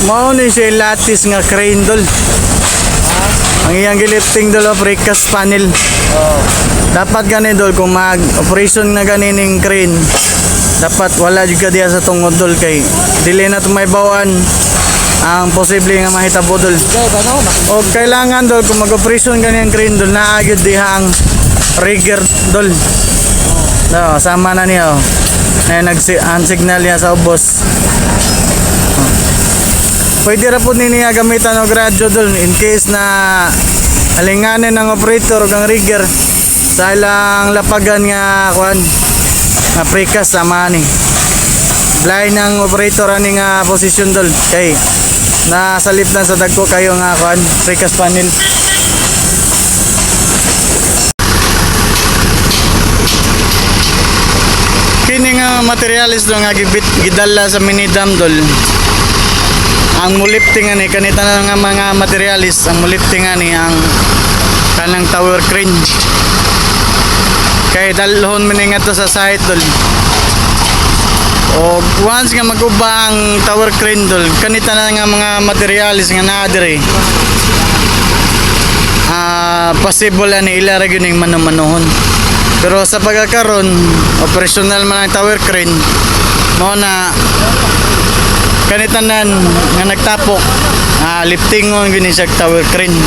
Mao ni siya latis nga crane dol. Ang iyang gilifting dol of precast panel. Dapat gani dol kung mag operation na ganining crane. Dapat wala jud ka diha sa tungod dol kay dili na may bawaan ang posible nga mahitabo dol. O kailangan dol kung mag-operation ganyan crane dol naa gyud diha ang rigger dol. No, sama na niya oh. Na nag-signal niya sa ubos. Pwede ra pud niya gamitan og radyo dol in case na alinganin ng operator ug ang rigger sa ilang lapagan nga kuan nga precast sama ni. Blind ng operator ani nga posisyon dol kay nasalip lang sa dagko kayo nga kuan precast panel. Kini nga materialis do nga gidala sa minidam dol. Ang mulifting ani kanita na nga mga materialis ang mulifting ani ang kanang tower crane. Kay dalhon man nga to sa site dol. O once nga maguba ang tower crane dol, kanita na nga mga materialis nga naa dire. Possible ani ila ra gyud ning manumanuhon. Pero sa pagkakaroon, operational man ang tower crane, mo na kanitanan nga nagtapok, liftingon gini siya tower crane.